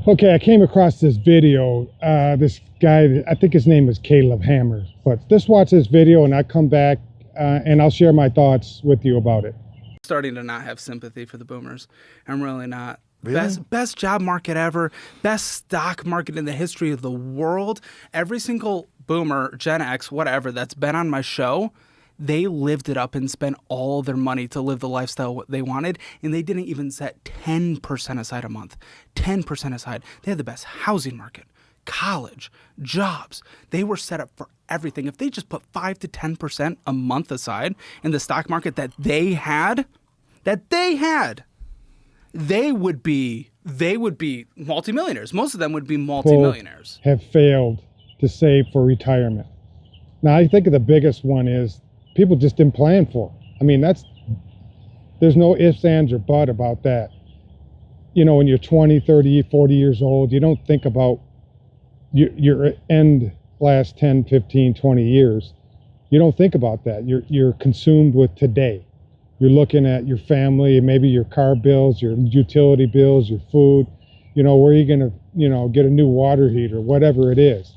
Okay, I came across this video. This guy, I think his name is Caleb Hammer, but just watch this video and I come back and I'll share my thoughts with you about it. Starting to not have sympathy for the boomers. I'm really not. Really? Best job market ever, best stock market in the history of the world. Every single boomer, Gen X, whatever, that's been on my show, they lived it up and spent all their money to live the lifestyle they wanted, and they didn't even set 10% aside a month. 10% aside. They had the best housing market, college, jobs. They were set up for everything. If they just put 5 to 10% a month aside in the stock market that they had, they would be multimillionaires. Most of them would be multimillionaires. People have failed to save for retirement. Now, I think the biggest one is people just didn't plan for it. I mean, there's no ifs, ands, or but about that. You know, when you're 20, 30, 40 years old, you don't think about your end last 10, 15, 20 years. You don't think about that. You're consumed with today. You're looking at your family, maybe your car bills, your utility bills, your food, you know, where are you going to, get a new water heater, whatever it is.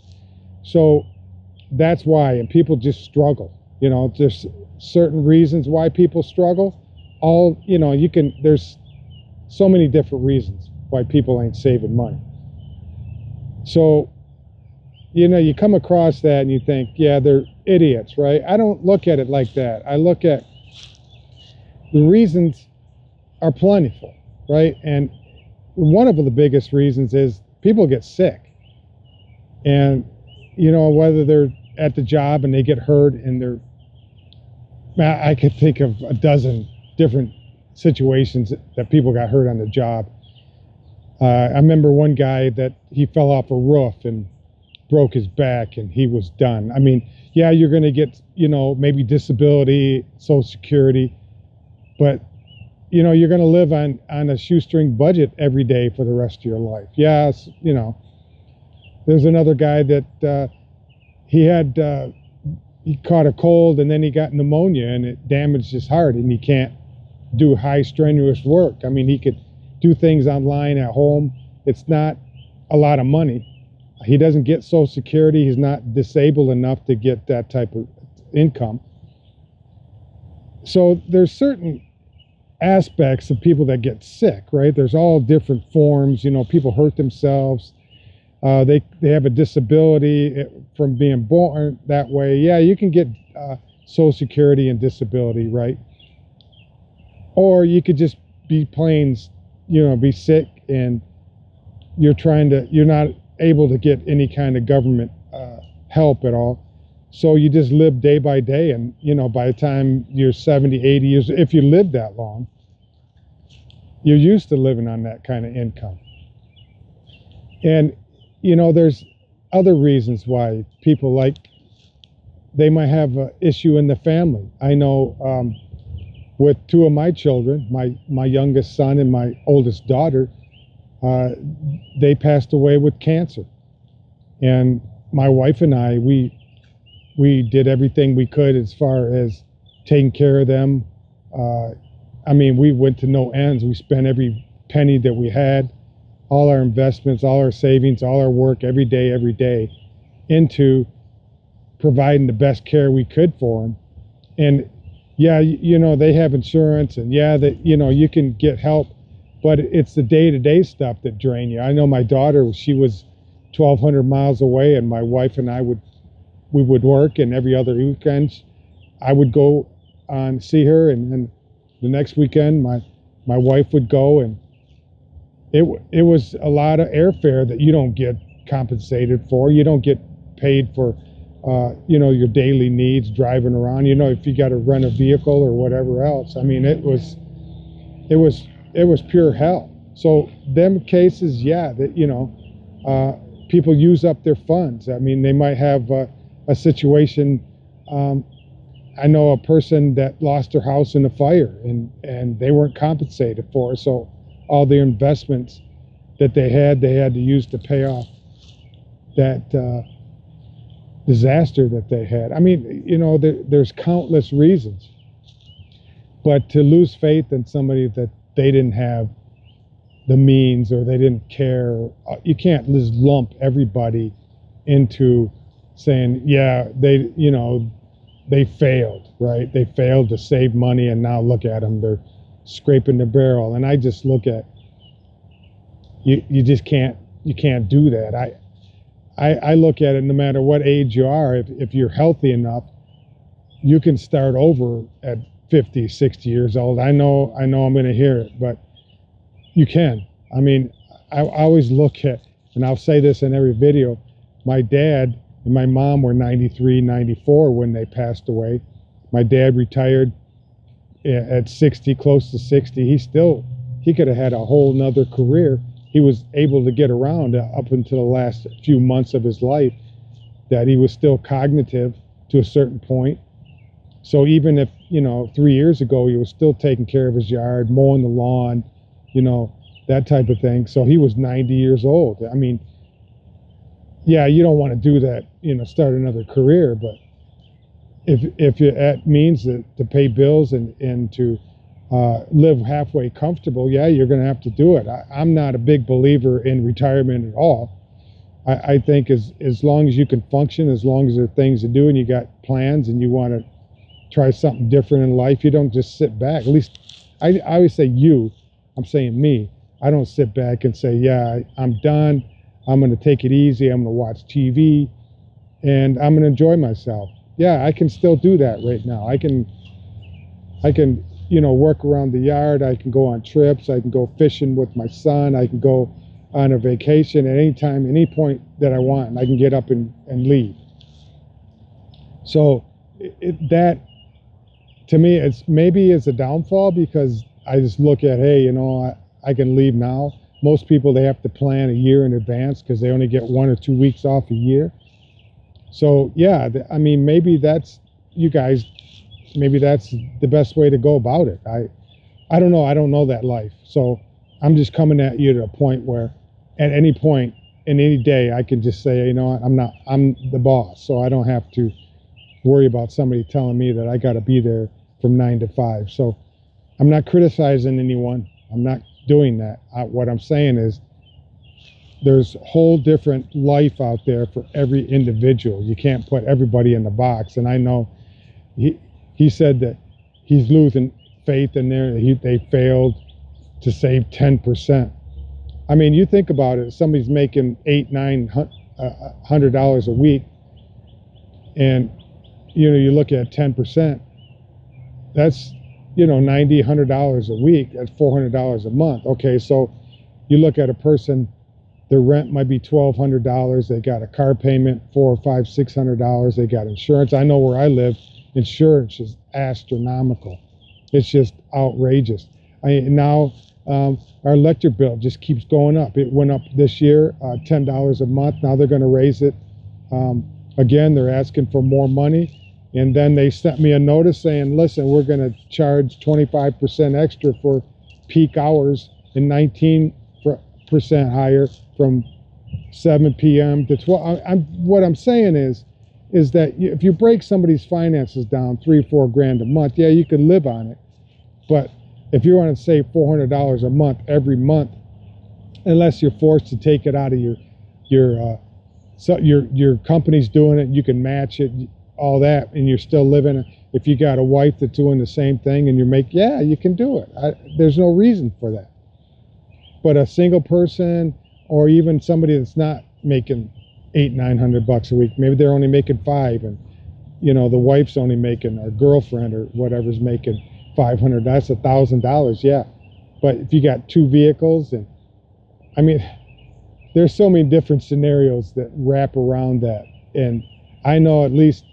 So that's why, and people just struggle. There's certain reasons why people struggle. There's so many different reasons why people ain't saving money. So, you come across that and you think, yeah, they're idiots, right? I don't look at it like that. I look at the reasons are plentiful, right? And one of the biggest reasons is people get sick. And, whether they're at the job and they get hurt and I could think of a dozen different situations that people got hurt on the job. I remember one guy that he fell off a roof and broke his back and he was done. I mean, yeah, you're going to get, maybe disability, Social Security, but you're going to live on a shoestring budget every day for the rest of your life. Yes, there's another guy that he caught a cold and then he got pneumonia and it damaged his heart and he can't do high strenuous work. I mean, he could do things online at home. It's not a lot of money. He doesn't get Social Security. He's not disabled enough to get that type of income. So there's certain aspects of people that get sick, right? There's all different forms. People hurt themselves. They have a disability from being born that way. Yeah, you can get Social Security and disability, right? Or you could just be plain, be sick and you're not able to get any kind of government help at all. So you just live day by day. And, by the time you're 70, 80 years, if you live that long, you're used to living on that kind of income. And, there's other reasons why people they might have an issue in the family. I know with two of my children, my youngest son and my oldest daughter, they passed away with cancer. And my wife and I, we did everything we could as far as taking care of them. We went to no ends. We spent every penny that we had, all our investments, all our savings, all our work every day into providing the best care we could for them. And yeah, they have insurance and yeah, that, you can get help, but it's the day-to-day stuff that drain you. I know my daughter, she was 1,200 miles away and my wife and I we would work, and every other weekend I would go and see her, and then the next weekend my wife would go, and it was a lot of airfare that you don't get compensated for. You don't get paid for your daily needs driving around, if you got to rent a vehicle or whatever else. I mean, it was pure hell. So them cases, yeah, that people use up their funds. I mean, they might have a situation. I know a person that lost their house in a fire and they weren't compensated for it. So all the investments that they had to use to pay off that disaster that they had. I mean, there's countless reasons. But to lose faith in somebody that they didn't have the means, or they didn't care. You can't just lump everybody into saying, yeah, they failed, right? They failed to save money, and now look at them, they're scraping the barrel. And I just look at, you just can't, you can't do that. I look at it, no matter what age you are, if you're healthy enough, you can start over at 50, 60 years old. I know I'm going to hear it, but you can. I mean, I always look at, and I'll say this in every video, my dad and my mom were 93, 94 when they passed away. My dad retired at 60, close to 60. He could have had a whole nother career. He was able to get around up until the last few months of his life, that he was still cognitive to a certain point. So even if, 3 years ago, he was still taking care of his yard, mowing the lawn, that type of thing. So he was 90 years old. I mean, yeah, you don't want to do that, start another career, but if it means that to pay bills and to live halfway comfortable, yeah, you're going to have to do it. I'm not a big believer in retirement at all. I think as long as you can function, as long as there are things to do and you got plans and you want to try something different in life, you don't just sit back. At least I always say I'm saying me. I don't sit back and say, yeah, I'm done. I'm going to take it easy. I'm going to watch TV and I'm going to enjoy myself. Yeah, I can still do that right now. I can work around the yard. I can go on trips. I can go fishing with my son. I can go on a vacation at any time, any point that I want, and I can get up and leave. So that, to me, it's a downfall, because I just look at, hey, I can leave now. Most people, they have to plan a year in advance because they only get 1 or 2 weeks off a year. So yeah, I mean, maybe that's the best way to go about it. I don't know. I don't know that life. So I'm just coming at you to a point where at any point in any day, I can just say, I'm the boss. So I don't have to worry about somebody telling me that I got to be there from 9 to 5. So I'm not criticizing anyone. I'm not doing that. What I'm saying is there's a whole different life out there for every individual. You can't put everybody in the box. And I know he said that he's losing faith in there. They failed to save 10%. I mean, you think about it. Somebody's making $800-900 a week, and you look at 10%. That's $90-100 a week. That's $400 a month. Okay, so you look at a person. Their rent might be $1,200. They got a car payment, $400, $500, $600. They got insurance. I know where I live, insurance is astronomical. It's just outrageous. Now our electric bill just keeps going up. It went up this year, $10 a month. Now they're going to raise it. Again, they're asking for more money. And then they sent me a notice saying, listen, we're going to charge 25% extra for peak hours and 19% higher from 7 p.m. to 12. What I'm saying is that if you break somebody's finances down $3-4 grand a month, yeah, you can live on it. But if you want to save $400 a month every month, unless you're forced to take it out of your company's doing it, you can match it, all that, and you're still living. If you got a wife that's doing the same thing and yeah, you can do it. There's no reason for that. But a single person, or even somebody that's not making $800-900 a week, maybe they're only making $5, and the wife's only making, or girlfriend or whatever's making $500. That's $1,000, yeah. But if you got 2 vehicles, and I mean, there's so many different scenarios that wrap around that, and I know at least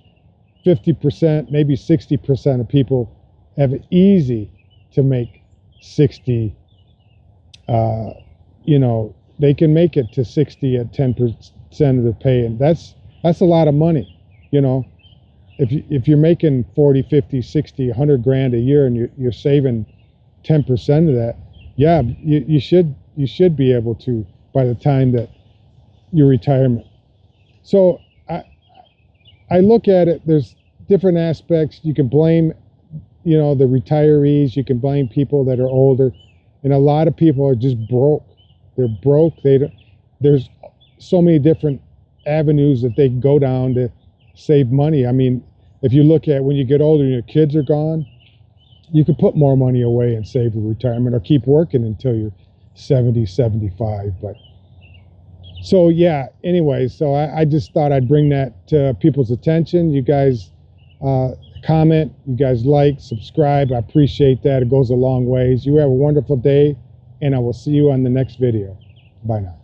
50%, maybe 60% of people have it easy to make 60. They can make it to 60 at 10% of the pay, and that's a lot of money. If you're making 40, 50, 60, 100 grand a year, and you're saving 10% of that, yeah, you should be able to, by the time that your retirement. So I look at it, there's different aspects. You can blame, the retirees. You can blame people that are older. And a lot of people are just broke. They're broke. There's so many different avenues that they can go down to save money. I mean, if you look at when you get older and your kids are gone, you can put more money away and save for retirement, or keep working until you're 70, 75. But so yeah, anyway, so I just thought I'd bring that to people's attention. You guys comment, you guys like, subscribe. I appreciate that. It goes a long ways. You have a wonderful day, and I will see you on the next video. Bye now.